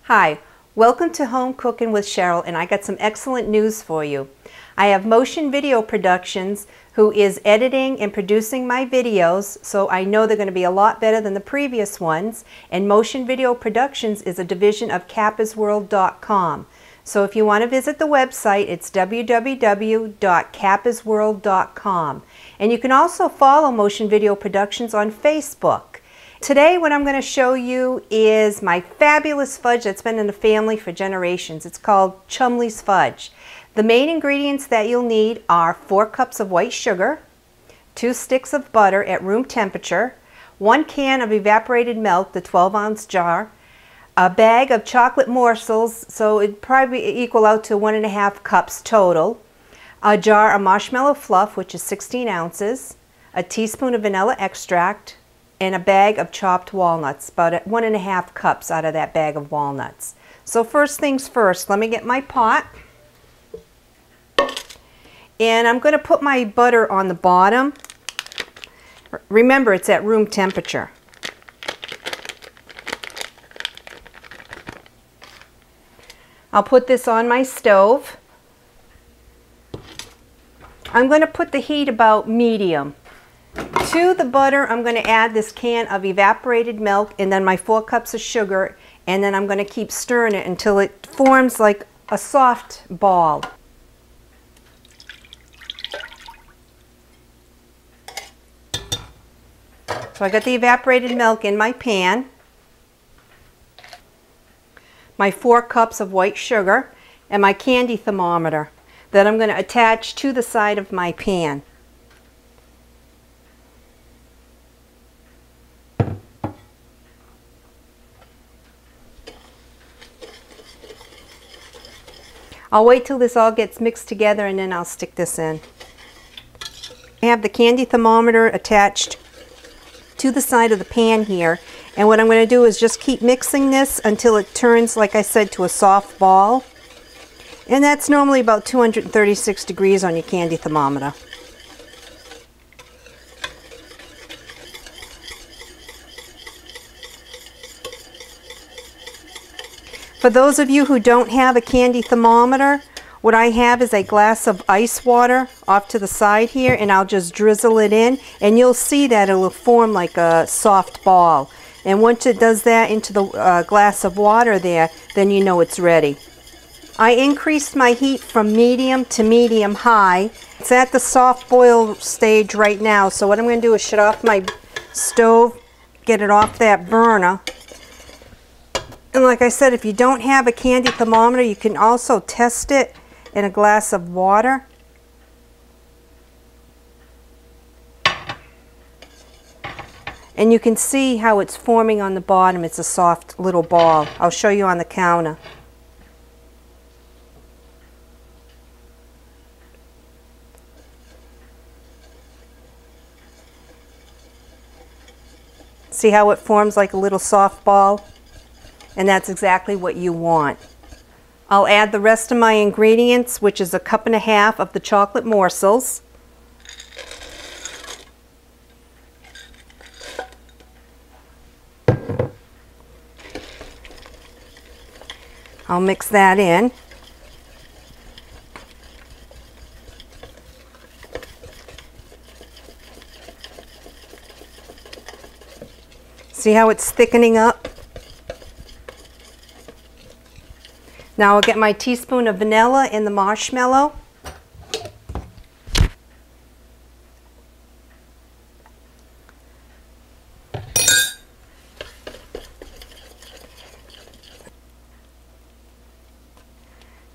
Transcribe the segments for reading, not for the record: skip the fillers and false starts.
Hi, welcome to Home Cooking with Cheryl, and I got some excellent news for you. I have Motion Video Productions who is editing and producing my videos, so I know they're going to be a lot better than the previous ones. And Motion Video Productions is a division of CappersWorld.com. So if you want to visit the website, it's www.cappersworld.com. And you can also follow Motion Video Productions on Facebook. Today what I'm going to show you is my fabulous fudge that's been in the family for generations. It's called CHUMLEYS fudge. The main ingredients that you'll need are 4 cups of white sugar, 2 sticks of butter at room temperature, 1 can of evaporated milk, the 12-ounce jar, a bag of chocolate morsels, so it'd probably equal out to 1.5 cups total, a jar of marshmallow fluff, which is 16 ounces, a teaspoon of vanilla extract, and a bag of chopped walnuts, about 1.5 cups out of that bag of walnuts. So first things first, let me get my pot. And I'm going to put my butter on the bottom. Remember, it's at room temperature. I'll put this on my stove. I'm going to put the heat about medium. To the butter, I'm going to add this can of evaporated milk and then my 4 cups of sugar, and then I'm going to keep stirring it until it forms like a soft ball. So I got the evaporated milk in my pan, my 4 cups of white sugar, and my candy thermometer that I'm going to attach to the side of my pan. I'll wait till this all gets mixed together and then I'll stick this in. I have the candy thermometer attached to the side of the pan here, and what I'm going to do is just keep mixing this until it turns, like I said, to a soft ball. And that's normally about 236 degrees on your candy thermometer. For those of you who don't have a candy thermometer, what I have is a glass of ice water off to the side here, and I'll just drizzle it in, and you'll see that it will form like a soft ball. And once it does that into the glass of water there, then you know it's ready. I increased my heat from medium to medium high. It's at the soft boil stage right now, so what I'm going to do is shut off my stove, get it off that burner. And like I said, if you don't have a candy thermometer, you can also test it in a glass of water. And you can see how it's forming on the bottom. It's a soft little ball. I'll show you on the counter. See how it forms like a little soft ball? And that's exactly what you want. I'll add the rest of my ingredients, which is 1.5 cups of the chocolate morsels. I'll mix that in. See how it's thickening up? Now I'll get my teaspoon of vanilla and the marshmallow.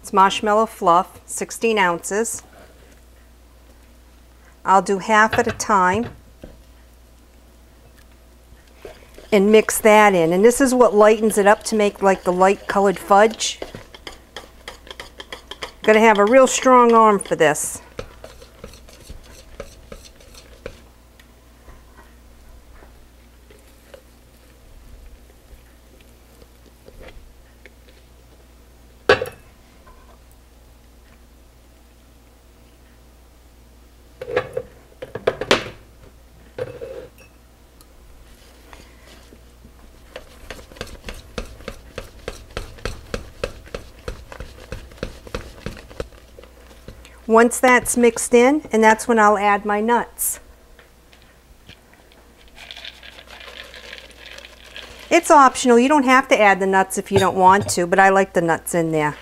It's marshmallow fluff, 16 ounces. I'll do half at a time and mix that in. And this is what lightens it up to make like the light colored fudge. Got to have a real strong arm for this. once that's mixed in, and that's when I'll add my nuts. It's optional. You don't have to add the nuts if you don't want to, but I like the nuts in there.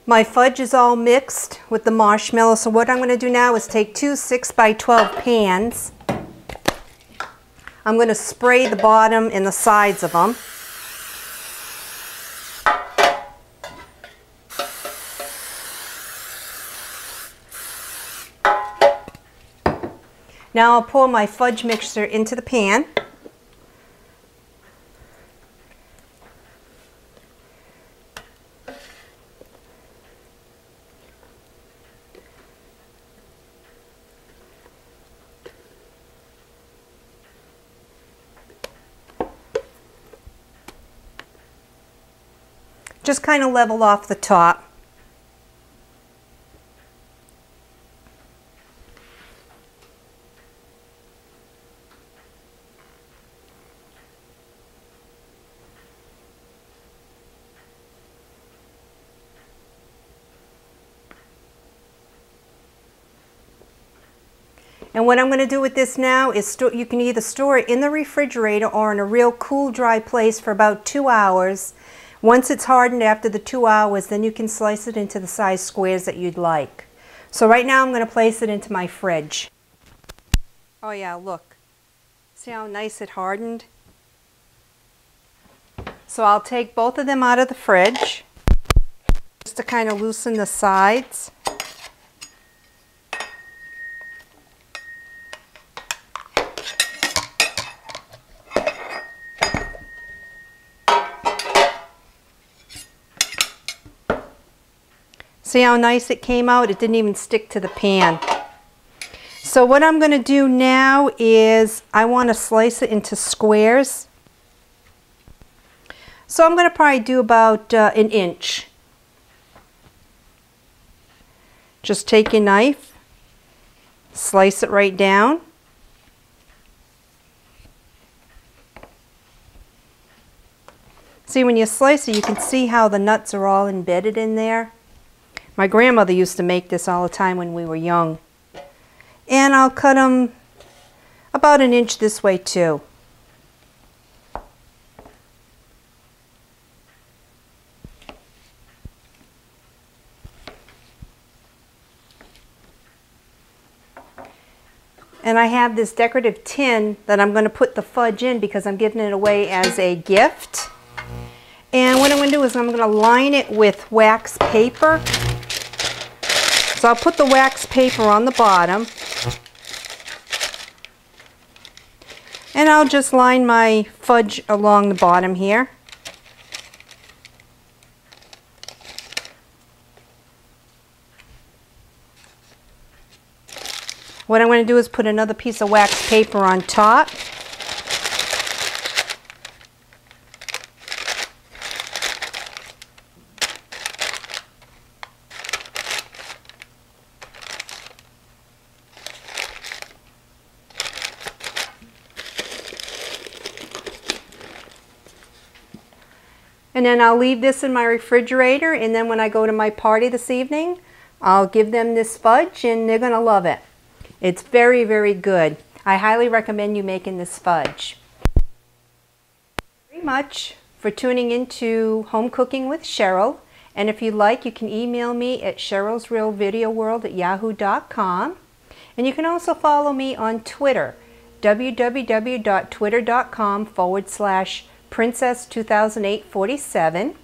My fudge is all mixed with the marshmallow, so what I'm going to do now is take two 6x12 pans. I'm going to spray the bottom and the sides of them. Now I'll pour my fudge mixture into the pan. Just kind of level off the top. And what I'm going to do with this now is you can either store it in the refrigerator or in a real cool, dry place for about 2 hours. Once it's hardened after the 2 hours, then you can slice it into the size squares that you'd like. So right now I'm going to place it into my fridge. Oh yeah, look. See how nice it hardened? So I'll take both of them out of the fridge just to kind of loosen the sides. See how nice it came out? It didn't even stick to the pan. So what I'm going to do now is I want to slice it into squares. So I'm going to probably do about an inch. Just take your knife, slice it right down. See, when you slice it, you can see how the nuts are all embedded in there. My grandmother used to make this all the time when we were young. And I'll cut them about an inch this way too. And I have this decorative tin that I'm going to put the fudge in because I'm giving it away as a gift. And what I'm going to do is I'm going to line it with wax paper. So I'll put the wax paper on the bottom, and I'll just line my fudge along the bottom here. What I'm going to do is put another piece of wax paper on top. And then I'll leave this in my refrigerator, and then when I go to my party this evening, I'll give them this fudge and they're going to love it. It's very, very good. I highly recommend you making this fudge. Very much for tuning into Home Cooking with Cheryl. And if you'd like, you can email me at cherylsrealvideoworld@yahoo.com. And you can also follow me on Twitter, www.twitter.com/Princess200847.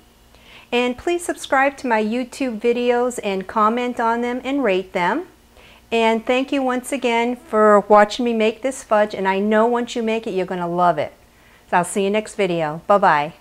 And please subscribe to my YouTube videos and comment on them and rate them. And thank you once again for watching me make this fudge, and I know once you make it, you're going to love it. So I'll see you next video. Bye-bye.